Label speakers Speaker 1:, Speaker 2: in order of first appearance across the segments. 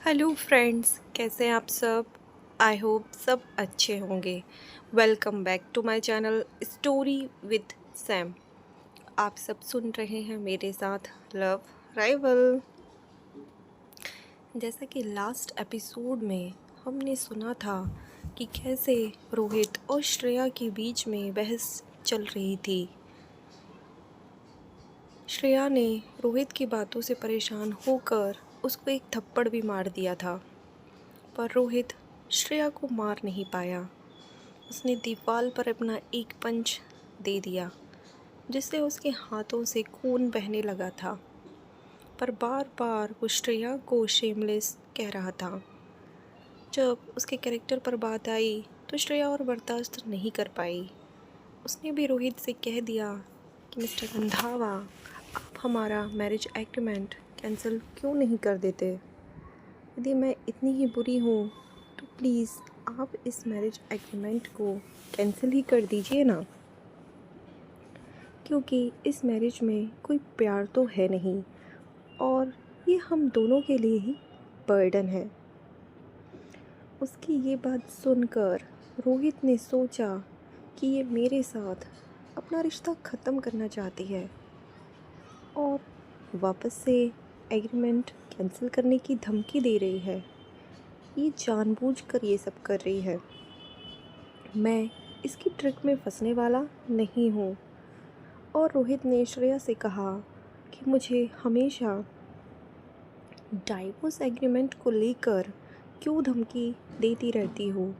Speaker 1: Hello friends, कैसे हैं आप सब। आई होप सब अच्छे होंगे। Welcome back to my channel story with Sam. आप सब सुन रहे हैं मेरे साथ लव राइवल। जैसा कि लास्ट एपिसोड में हमने सुना था कि कैसे रोहित और श्रेया के बीच में बहस चल रही थी। श्रेया ने रोहित की बातों से परेशान होकर उसको एक थप्पड़ भी मार दिया था, पर रोहित श्रेया को मार नहीं पाया। उसने दीवार पर अपना एक पंच दे दिया, जिससे उसके हाथों से खून बहने लगा था। पर बार बार वो श्रेया को शेमलेस कह रहा था। जब उसके कैरेक्टर पर बात आई तो श्रेया और बर्दाश्त नहीं कर पाई। उसने भी रोहित से कह दिया कि मिस्टर रंधावा, आप हमारा मैरिज एग्रीमेंट कैंसिल क्यों नहीं कर देते। यदि मैं इतनी ही बुरी हूँ तो प्लीज़ आप इस मैरिज एग्रीमेंट को कैंसिल ही कर दीजिए ना, क्योंकि इस मैरिज में कोई प्यार तो है नहीं और ये हम दोनों के लिए ही बर्डन है। उसकी ये बात सुनकर रोहित ने सोचा कि ये मेरे साथ अपना रिश्ता ख़त्म करना चाहती है और वापस से एग्रीमेंट कैंसिल करने की धमकी दे रही है। ये जानबूझकर ये सब कर रही है। मैं इसकी ट्रिक में फंसने वाला नहीं हूँ। और रोहित ने श्रेया से कहा कि मुझे हमेशा डाइवोर्स एग्रीमेंट को लेकर क्यों धमकी देती रहती हो।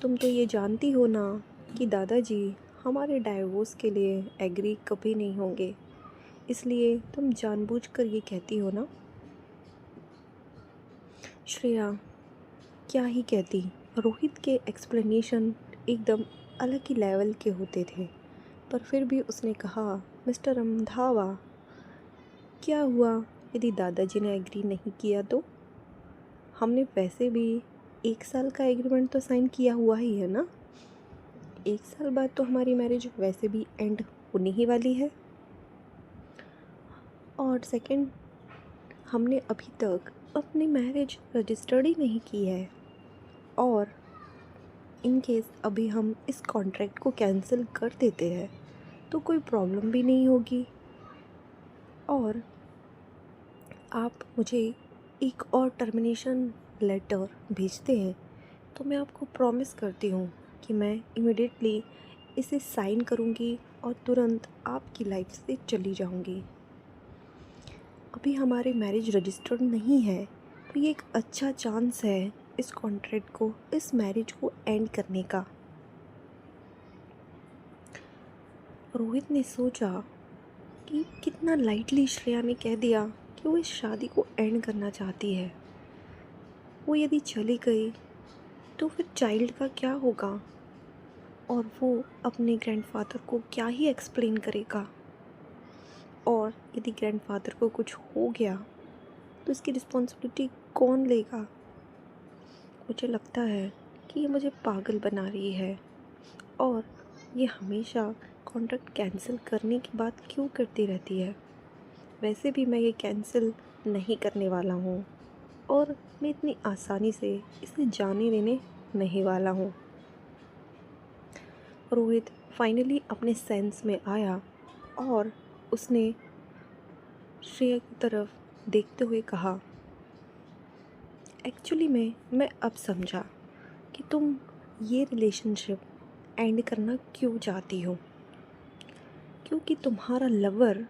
Speaker 1: तुम तो ये जानती हो ना कि दादाजी हमारे डाइवोर्स के लिए एग्री कभी नहीं होंगे, इसलिए तुम जानबूझकर ये कहती हो ना। श्रेया क्या ही कहती। रोहित के एक्सप्लेनेशन एकदम अलग ही लेवल के होते थे, पर फिर भी उसने कहा, मिस्टर रंधावा, क्या हुआ यदि दादाजी ने एग्री नहीं किया तो? हमने वैसे भी 1 साल का एग्रीमेंट तो साइन किया हुआ ही है ना। 1 साल बाद तो हमारी मैरिज वैसे भी एंड होने ही वाली है। और सेकंड, हमने अभी तक अपनी मैरिज रजिस्टर्ड ही नहीं की है। और इन केस अभी हम इस कॉन्ट्रैक्ट को कैंसिल कर देते हैं तो कोई प्रॉब्लम भी नहीं होगी। और आप मुझे एक और टर्मिनेशन लेटर भेजते हैं तो मैं आपको प्रॉमिस करती हूँ कि मैं इमिडिएटली इसे साइन करूँगी और तुरंत आपकी लाइफ से चली जाऊँगी। अभी हमारे मैरिज रजिस्टर्ड नहीं है तो ये एक अच्छा चांस है इस कॉन्ट्रैक्ट को, इस मैरिज को एंड करने का। रोहित ने सोचा कि कितना लाइटली श्रेया ने कह दिया कि वो इस शादी को एंड करना चाहती है। वो यदि चली गई तो फिर चाइल्ड का क्या होगा और वो अपने ग्रैंडफादर को क्या ही एक्सप्लेन करेगा। और यदि ग्रैंडफादर को कुछ हो गया तो इसकी रिस्पॉन्सिबिलिटी कौन लेगा। मुझे लगता है कि ये मुझे पागल बना रही है और ये हमेशा कॉन्ट्रैक्ट कैंसिल करने की बात क्यों करती रहती है। वैसे भी मैं ये कैंसिल नहीं करने वाला हूँ और मैं इतनी आसानी से इसे जाने देने नहीं वाला हूँ। रोहित फाइनली अपने सेंस में आया और उसने श्रेया की तरफ देखते हुए कहा, एक्चुअली मैं अब समझा कि तुम ये रिलेशनशिप एंड करना क्यों चाहती हो, क्योंकि तुम्हारा लवर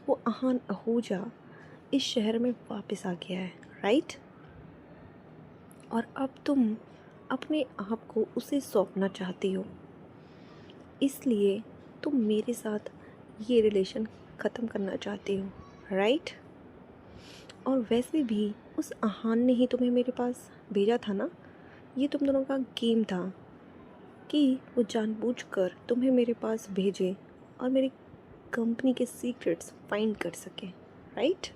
Speaker 1: वो आहान आहूजा इस शहर में वापस आ गया है, राइट। और अब तुम अपने आप को उसे सौंपना चाहती हो, इसलिए तुम मेरे साथ ये रिलेशन ख़त्म करना चाहती हो, राइट। और वैसे भी उस आहान ने ही तुम्हें मेरे पास भेजा था ना। ये तुम दोनों का गेम था कि वो जानबूझकर तुम्हें मेरे पास भेजे और मेरी कंपनी के सीक्रेट्स फाइंड कर सके, राइट।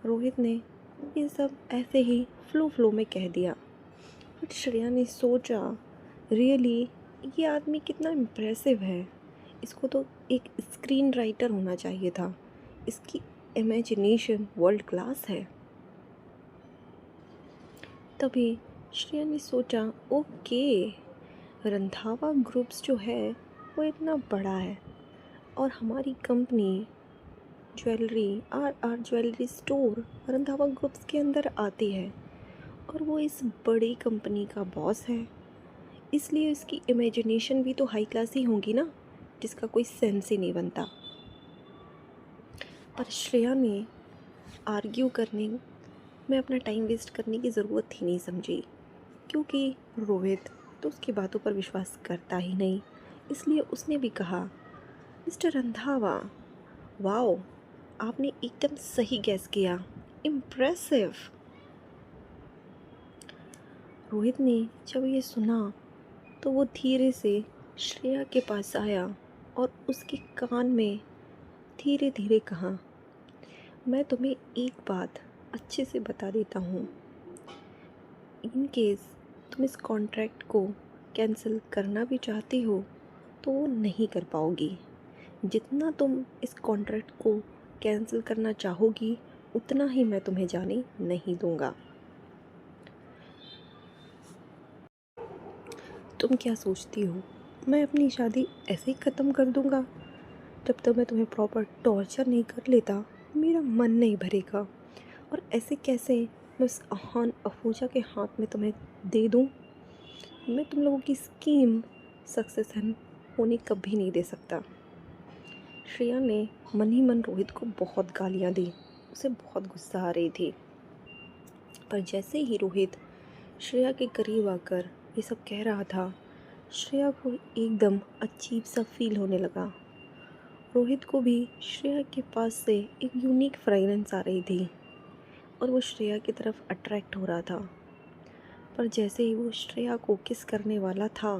Speaker 1: रोहित ने ये सब ऐसे ही फ्लो में कह दिया। बट श्रेया ने सोचा, रियली ये आदमी कितना इम्प्रेसिव है। इसको तो एक स्क्रीन राइटर होना चाहिए था। इसकी इमेजिनेशन वर्ल्ड क्लास है। तभी श्रेया ने सोचा, ओके, रंधावा ग्रुप्स जो है वो इतना बड़ा है और हमारी company jewellery R R jewellery store Randhawa groups के अंदर आती है और वो इस बड़ी कंपनी का बॉस है। इसलिए उसकी इमेजिनेशन भी तो हाई क्लास ही होगी ना, जिसका कोई सेंस ही नहीं बनता। पर श्रेया ने आर्ग्यू करने में अपना टाइम वेस्ट करने की ज़रूरत ही नहीं समझी, क्योंकि रोहित तो उसकी बातों पर विश्वास करता ही नहीं। इसलिए उसने भी कहा, मिस्टर रंधावा, वाओ, आपने एकदम सही गैस किया, इम्प्रेसिव। रोहित ने जब ये सुना तो वो धीरे से श्रेया के पास आया और उसके कान में धीरे धीरे कहा, मैं तुम्हें एक बात अच्छे से बता देता हूँ, इन केस तुम इस कॉन्ट्रैक्ट को कैंसिल करना भी चाहती हो तो वो नहीं कर पाओगी। जितना तुम इस कॉन्ट्रैक्ट को कैंसिल करना चाहोगी उतना ही मैं तुम्हें जाने नहीं दूंगा। तुम क्या सोचती हो, मैं अपनी शादी ऐसे ही ख़त्म कर दूंगा? जब तक मैं तुम्हें प्रॉपर टॉर्चर नहीं कर लेता मेरा मन नहीं भरेगा। और ऐसे कैसे मैं उस अहान अफूजा के हाथ में तुम्हें दे दूं? मैं तुम लोगों की स्कीम सक्सेस होने कभी नहीं दे सकता। श्रेया ने मन ही मन रोहित को बहुत गालियाँ दी, उसे बहुत गुस्सा आ रही थी। पर जैसे ही रोहित श्रेया के करीब आकर ये सब कह रहा था, श्रेया को एकदम अजीब सा फील होने लगा। रोहित को भी श्रेया के पास से एक यूनिक फ्रेगरेंस आ रही थी और वो श्रेया की तरफ अट्रैक्ट हो रहा था। पर जैसे ही वो श्रेया को किस करने वाला था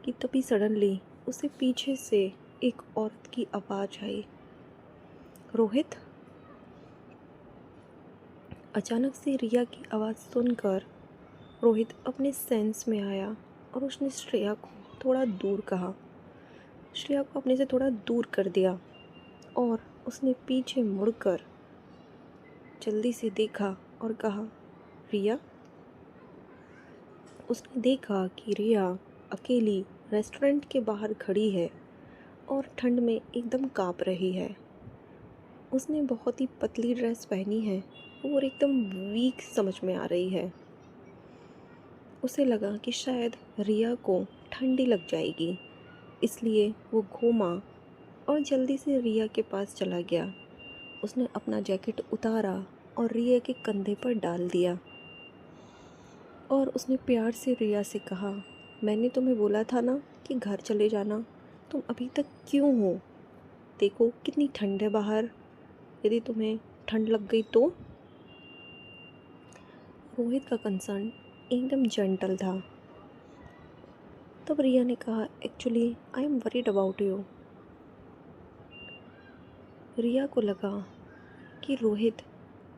Speaker 1: कि तभी सडनली उसे पीछे से एक औरत की आवाज़ आई, रोहित। अचानक से रिया की आवाज़ सुनकर रोहित अपने सेंस में आया और उसने श्रेया को थोड़ा दूर कहा, श्रेया को अपने से थोड़ा दूर कर दिया और उसने पीछे मुड़कर जल्दी से देखा और कहा, रिया। उसने देखा कि रिया अकेली रेस्टोरेंट के बाहर खड़ी है और ठंड में एकदम काँप रही है। उसने बहुत ही पतली ड्रेस पहनी है और एकदम वीक समझ में आ रही है। उसे लगा कि शायद रिया को ठंडी लग जाएगी, इसलिए वो घूमा और जल्दी से रिया के पास चला गया। उसने अपना जैकेट उतारा और रिया के कंधे पर डाल दिया और उसने प्यार से रिया से कहा, मैंने तुम्हें बोला था ना कि घर चले जाना, तुम अभी तक क्यों हो? देखो कितनी ठंड है बाहर, यदि तुम्हें ठंड लग गई तो? रोहित का कंसर्न एकदम जेंटल था। तब रिया ने कहा, actually I am worried about you. Riya को लगा कि रोहित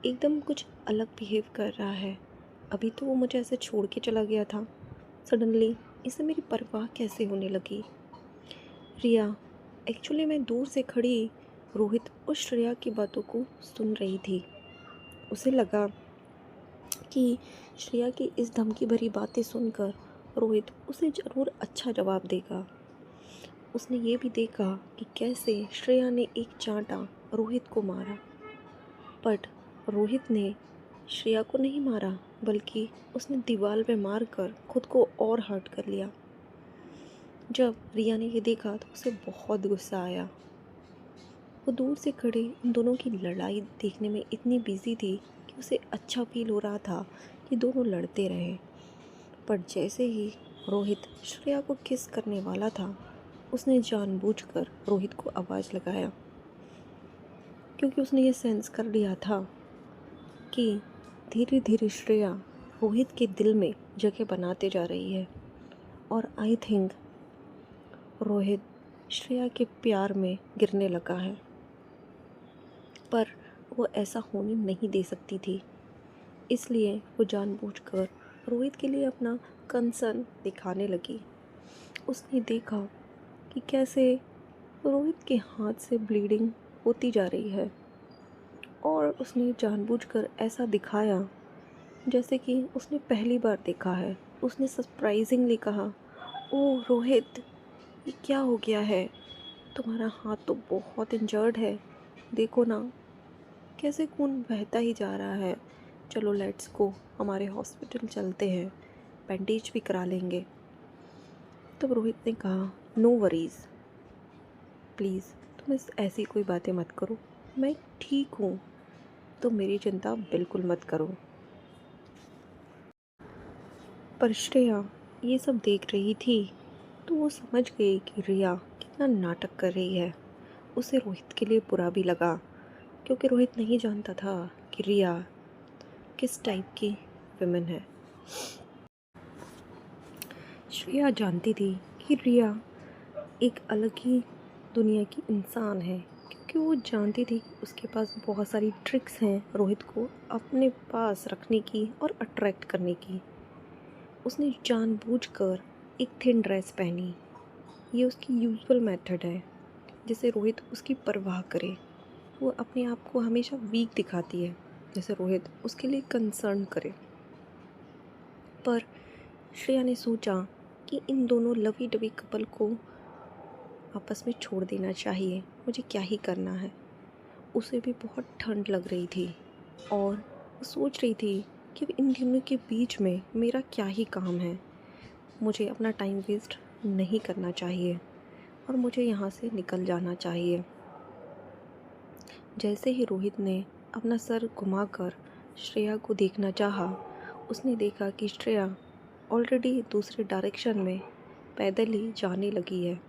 Speaker 1: एकदम कुछ अलग बिहेव कर रहा है। अभी तो वो मुझे ऐसे छोड़ के चला गया था, सडनली इसे मेरी परवाह कैसे होने लगी। रिया, एक्चुअली मैं दूर से खड़ी रोहित और श्रेया की बातों को सुन रही थी। उसे लगा कि श्रेया की इस धमकी भरी बातें सुनकर रोहित उसे ज़रूर अच्छा जवाब देगा। उसने ये भी देखा कि कैसे श्रेया ने एक चांटा रोहित को मारा, बट रोहित ने श्रेया को नहीं मारा, बल्कि उसने दीवार पे मारकर खुद को और हर्ट कर लिया। जब रिया ने ये देखा तो उसे बहुत गुस्सा आया। वो दूर से खड़े उन दोनों की लड़ाई देखने में इतनी बिजी थी कि उसे अच्छा फील हो रहा था कि दोनों लड़ते रहे। पर जैसे ही रोहित श्रेया को किस करने वाला था, उसने जानबूझकर रोहित को आवाज़ लगाया, क्योंकि उसने ये सेंस कर लिया था कि धीरे धीरे श्रेया रोहित के दिल में जगह बनाते जा रही है और आई थिंक रोहित श्रेया के प्यार में गिरने लगा है। पर वो ऐसा होने नहीं दे सकती थी, इसलिए वो जानबूझकर रोहित के लिए अपना कंसर्न दिखाने लगी। उसने देखा कि कैसे रोहित के हाथ से ब्लीडिंग होती जा रही है और उसने जानबूझकर ऐसा दिखाया जैसे कि उसने पहली बार देखा है। उसने सरप्राइजिंगली कहा, ओह रोहित, ये क्या हो गया है? तुम्हारा हाथ तो बहुत इंजर्ड है, देखो ना कैसे खून बहता ही जा रहा है। चलो लेट्स गो, हमारे हॉस्पिटल चलते हैं, बैंडेज भी करा लेंगे। तब रोहित ने कहा, नो वरीज़, प्लीज़ तुम ऐसी कोई बातें मत करो, मैं ठीक हूँ, तुम मेरी चिंता बिल्कुल मत करो। पर श्रेया ये सब देख रही थी तो वो समझ गई कि रिया कितना नाटक कर रही है। उसे रोहित के लिए बुरा भी लगा, क्योंकि रोहित नहीं जानता था कि रिया किस टाइप की विमेन है। श्रेया जानती थी कि रिया एक अलग ही दुनिया की इंसान है, क्योंकि वो जानती थी कि उसके पास बहुत सारी ट्रिक्स हैं रोहित को अपने पास रखने की और अट्रैक्ट करने की। उसने जानबूझकर एक थिन ड्रेस पहनी। ये उसकी यूजुअल मेथड है, जिससे रोहित उसकी परवाह करे। वो अपने आप को हमेशा वीक दिखाती है, जैसे रोहित उसके लिए कंसर्न करे। पर श्रेया ने सोचा कि इन दोनों लवी डवी कपल को आपस में छोड़ देना चाहिए, मुझे क्या ही करना है। उसे भी बहुत ठंड लग रही थी और वो सोच रही थी कि इन दोनों के बीच में मेरा क्या ही काम है। मुझे अपना टाइम वेस्ट नहीं करना चाहिए और मुझे यहाँ से निकल जाना चाहिए। जैसे ही रोहित ने अपना सर घुमाकर श्रेया को देखना चाहा, उसने देखा कि श्रेया ऑलरेडी दूसरे डायरेक्शन में पैदल ही जाने लगी है।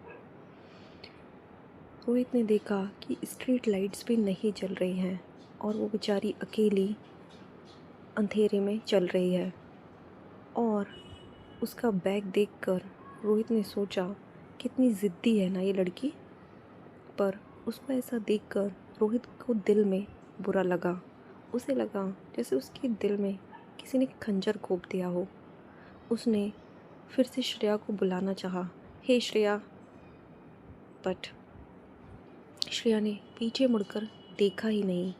Speaker 1: रोहित ने देखा कि स्ट्रीट लाइट्स भी नहीं जल रही हैं और वो बेचारी अकेली अंधेरे में चल रही है। और उसका बैग देखकर रोहित ने सोचा, कितनी ज़िद्दी है ना ये लड़की। पर उसको ऐसा देखकर रोहित को दिल में बुरा लगा। उसे लगा जैसे उसके दिल में किसी ने खंजर घोंप दिया हो। उसने फिर से श्रेया को बुलाना चाहा, हे श्रेया, बट श्रेया ने पीछे मुड़कर देखा ही नहीं,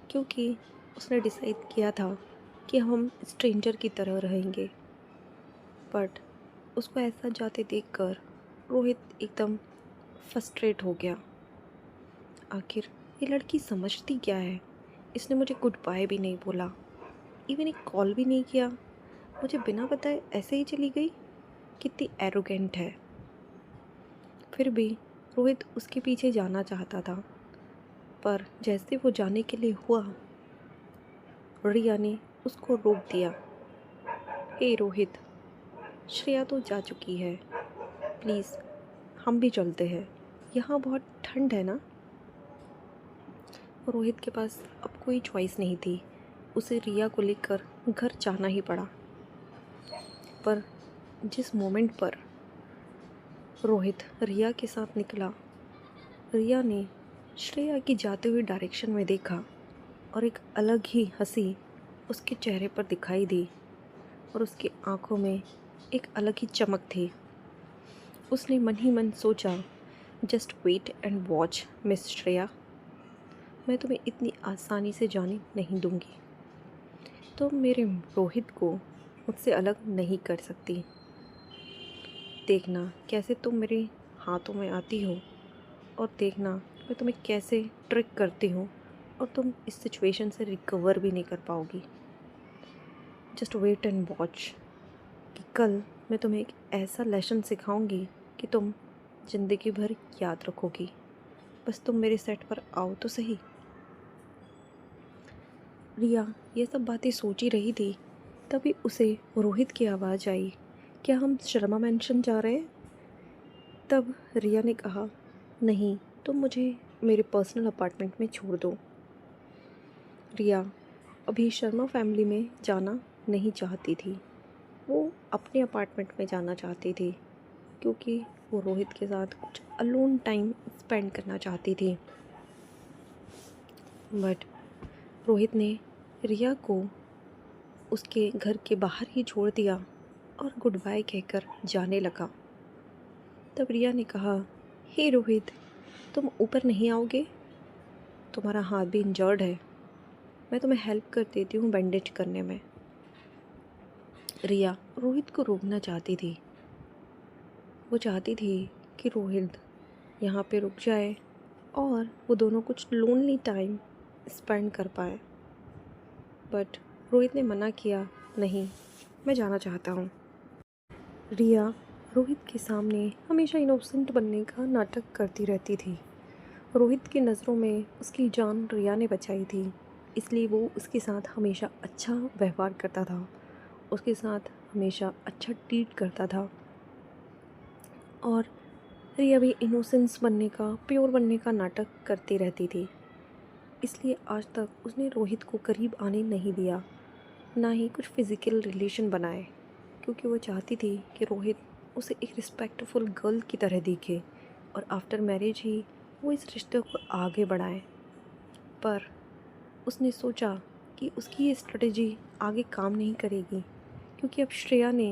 Speaker 1: क्योंकि उसने डिसाइड किया था कि हम स्ट्रेंजर की तरह रहेंगे। बट उसको ऐसा जाते देखकर रोहित एकदम फ्रस्ट्रेट हो गया। आखिर ये लड़की समझती क्या है? इसने मुझे गुड बाय भी नहीं बोला, इवन एक कॉल भी नहीं किया, मुझे बिना बताए ऐसे ही चली गई। कितनी एरोगेंट है। फिर भी रोहित उसके पीछे जाना चाहता था, पर जैसे वो जाने के लिए हुआ, रिया ने उसको रोक दिया। हे रोहित, श्रेया तो जा चुकी है, प्लीज़ हम भी चलते हैं, यहाँ बहुत ठंड है ना। रोहित के पास अब कोई चॉइस नहीं थी, उसे रिया को लेकर घर जाना ही पड़ा। पर जिस मोमेंट पर रोहित रिया के साथ निकला, रिया ने श्रेया की जाते हुए डायरेक्शन में देखा और एक अलग ही हंसी उसके चेहरे पर दिखाई दी और उसकी आंखों में एक अलग ही चमक थी। उसने मन ही मन सोचा, just wait and watch miss Shreya, मैं तुम्हें इतनी आसानी से जाने नहीं दूंगी। तुम मेरे रोहित को मुझसे अलग नहीं कर सकती। देखना कैसे तुम मेरे हाथों में आती हो और देखना मैं तुम्हें कैसे ट्रिक करती हूँ और तुम इस सिचुएशन से रिकवर भी नहीं कर पाओगी। जस्ट वेट एंड वॉच कि कल मैं तुम्हें एक ऐसा लेसन सिखाऊंगी कि तुम ज़िंदगी भर याद रखोगी। बस तुम मेरे सेट पर आओ तो सही। रिया ये सब बातें सोच ही रही थी, तभी उसे रोहित की आवाज़ आई, क्या हम शर्मा मैंशन जा रहे हैं? तब रिया ने कहा, नहीं, तुम मुझे मेरे पर्सनल अपार्टमेंट में छोड़ दो। रिया अभी शर्मा फैमिली में जाना नहीं चाहती थी, वो अपने अपार्टमेंट में जाना चाहती थी, क्योंकि वो रोहित के साथ कुछ अलोन टाइम स्पेंड करना चाहती थी। बट रोहित ने रिया को उसके घर के बाहर ही छोड़ दिया और गुड बाय कहकर जाने लगा। तब रिया ने कहा, हे रोहित, तुम ऊपर नहीं आओगे? तुम्हारा हाथ भी इंजर्ड है, मैं तुम्हें हेल्प कर देती हूँ बैंडेज करने में। रिया रोहित को रोकना चाहती थी। वो चाहती थी कि रोहित यहाँ पे रुक जाए और वो दोनों कुछ लोनली टाइम स्पेंड कर पाए। बट रोहित ने मना किया, नहीं, मैं जाना चाहता हूँ। रिया रोहित के सामने हमेशा इनोसेंट बनने का नाटक करती रहती थी। रोहित की नज़रों में उसकी जान रिया ने बचाई थी, इसलिए वो उसके साथ हमेशा अच्छा व्यवहार करता था, उसके साथ हमेशा अच्छा ट्रीट करता था। और रिया भी इनोसेंस बनने का, प्योर बनने का नाटक करती रहती थी। इसलिए आज तक उसने रोहित को करीब आने नहीं दिया, ना ही कुछ फिज़िकल रिलेशन बनाए, क्योंकि वो चाहती थी कि रोहित उसे एक रिस्पेक्टफुल गर्ल की तरह दिखे और आफ्टर मैरिज ही वो इस रिश्ते को आगे बढ़ाए। पर उसने सोचा कि उसकी ये स्ट्रेटजी आगे काम नहीं करेगी, क्योंकि अब श्रेया ने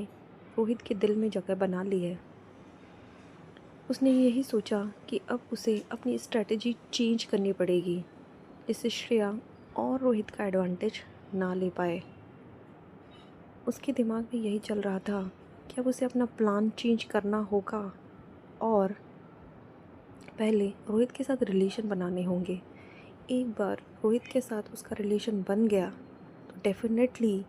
Speaker 1: रोहित के दिल में जगह बना ली है। उसने यही सोचा कि अब उसे अपनी स्ट्रेटजी चेंज करनी पड़ेगी, जिससे श्रेया और रोहित का एडवांटेज ना ले पाए। उसके दिमाग में यही चल रहा था कि अब उसे अपना प्लान चेंज करना होगा और पहले रोहित के साथ रिलेशन बनाने होंगे। एक बार रोहित के साथ उसका रिलेशन बन गया तो डेफिनेटली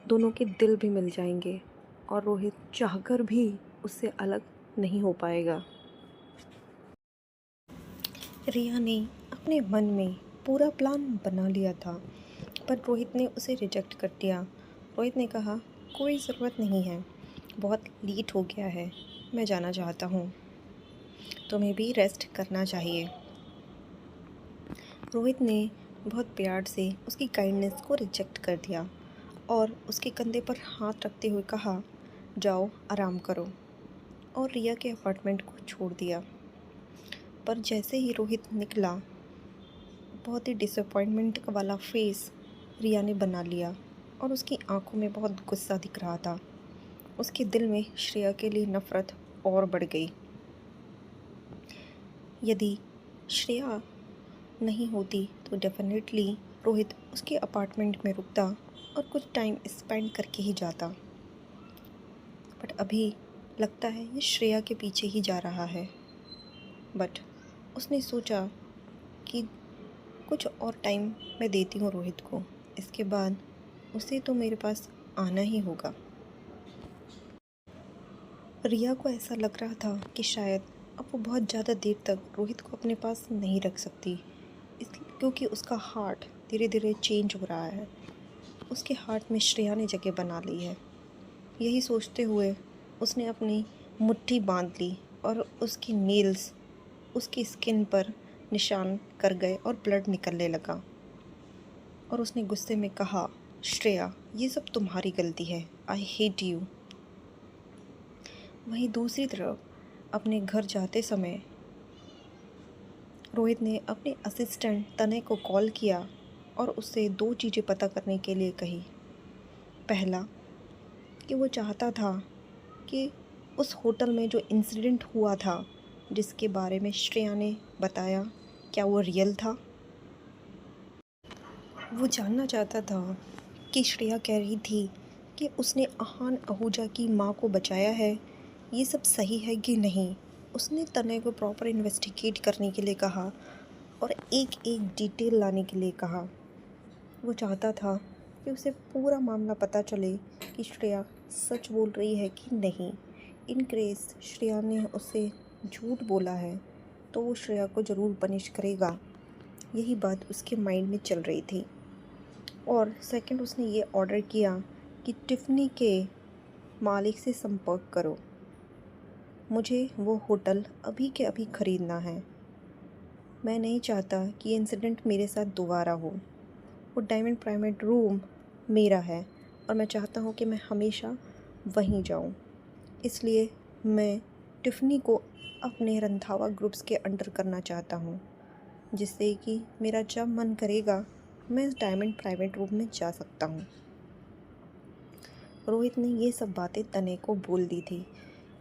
Speaker 1: दोनों के दिल भी मिल जाएंगे और रोहित चाहकर भी उससे अलग नहीं हो पाएगा। रिया ने अपने मन में पूरा प्लान बना लिया था, पर रोहित ने उसे रिजेक्ट कर दिया। रोहित ने कहा, कोई ज़रूरत नहीं है, बहुत लेट हो गया है, मैं जाना चाहता हूँ, तुम्हें भी रेस्ट करना चाहिए। रोहित ने बहुत प्यार से उसकी काइंडनेस को रिजेक्ट कर दिया और उसके कंधे पर हाथ रखते हुए कहा, जाओ आराम करो, और रिया के अपार्टमेंट को छोड़ दिया। पर जैसे ही रोहित निकला, बहुत ही डिसअपॉइंटमेंट वाला फेस रिया ने बना लिया और उसकी आंखों में बहुत गुस्सा दिख रहा था। उसके दिल में श्रेया के लिए नफ़रत और बढ़ गई। यदि श्रेया नहीं होती तो डेफिनेटली रोहित उसके अपार्टमेंट में रुकता और कुछ टाइम स्पेंड करके ही जाता। बट अभी लगता है ये श्रेया के पीछे ही जा रहा है। बट उसने सोचा कि कुछ और टाइम मैं देती हूँ रोहित को, इसके बाद उसे तो मेरे पास आना ही होगा। रिया को ऐसा लग रहा था कि शायद अब वो बहुत ज़्यादा देर तक रोहित को अपने पास नहीं रख सकती, इसलिए क्योंकि उसका हार्ट धीरे धीरे चेंज हो रहा है। उसके हार्ट में श्रेया ने जगह बना ली है। यही सोचते हुए उसने अपनी मुट्ठी बांध ली और उसकी नेल्स उसकी स्किन पर निशान कर गए और ब्लड निकलने लगा। और उसने गुस्से में कहा, श्रेया, ये सब तुम्हारी गलती है, आई हेट यू। वहीं दूसरी तरफ अपने घर जाते समय रोहित ने अपने असिस्टेंट तनय को कॉल किया और उससे 2 चीज़ें पता करने के लिए कही। पहला कि वो चाहता था कि उस होटल में जो इंसिडेंट हुआ था, जिसके बारे में श्रेया ने बताया, क्या वो रियल था। वो जानना चाहता था कि श्रेया कह रही थी कि उसने आहान आहूजा की माँ को बचाया है, ये सब सही है कि नहीं। उसने तनय को प्रॉपर इन्वेस्टिगेट करने के लिए कहा और एक एक डिटेल लाने के लिए कहा। वो चाहता था कि उसे पूरा मामला पता चले कि श्रेया सच बोल रही है कि नहीं। इन केस श्रेया ने उसे झूठ बोला है तो वो श्रेया को ज़रूर पनिश करेगा। यही बात उसके माइंड में चल रही थी। और सेकंड, उसने ये ऑर्डर किया कि टिफ़नी के मालिक से संपर्क करो, मुझे वो होटल अभी के अभी ख़रीदना है। मैं नहीं चाहता कि ये इंसिडेंट मेरे साथ दोबारा हो। वो डायमंड प्राइवेट रूम मेरा है और मैं चाहता हूँ कि मैं हमेशा वहीं जाऊँ। इसलिए मैं टिफ़नी को अपने रंधावा ग्रुप्स के अंडर करना चाहता हूँ, जिससे कि मेरा जब मन करेगा मैं इस डायमंड प्राइवेट रूम में जा सकता हूँ। रोहित ने ये सब बातें तनय को बोल दी थी,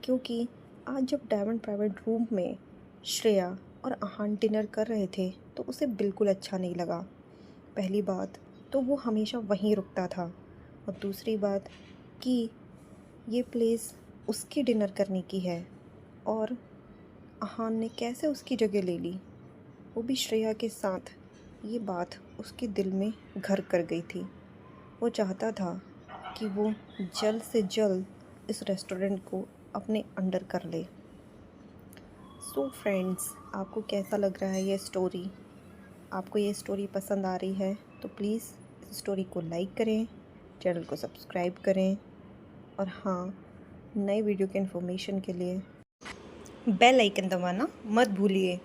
Speaker 1: क्योंकि आज जब डायमंड प्राइवेट रूम में श्रेया और आहान डिनर कर रहे थे तो उसे बिल्कुल अच्छा नहीं लगा। पहली बात तो वो हमेशा वहीं रुकता था। और दूसरी बात कि ये प्लेस उसकी डिनर करने की है और अहान ने कैसे उसकी जगह ले ली, वो भी श्रेया के साथ। ये बात उसके दिल में घर कर गई थी। वो चाहता था कि वो जल्द से जल्द इस रेस्टोरेंट को अपने अंडर कर ले। सो फ्रेंड्स, आपको कैसा लग रहा है ये स्टोरी? आपको ये स्टोरी पसंद आ रही है तो प्लीज़ इस स्टोरी को लाइक करें, चैनल को सब्सक्राइब करें और हाँ, नए वीडियो के इन्फॉर्मेशन के लिए बेल आइकन दबाना मत भूलिए।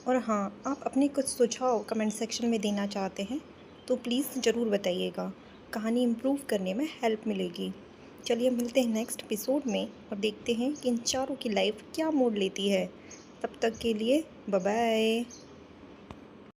Speaker 1: और हाँ, आप अपने कुछ सुझाव कमेंट सेक्शन में देना चाहते हैं तो प्लीज़ ज़रूर बताइएगा। कहानी इम्प्रूव करने में हेल्प मिलेगी। चलिए मिलते हैं नेक्स्ट एपिसोड में और देखते हैं कि इन चारों की लाइफ क्या मोड़ लेती है। तब तक के लिए बाय बाय।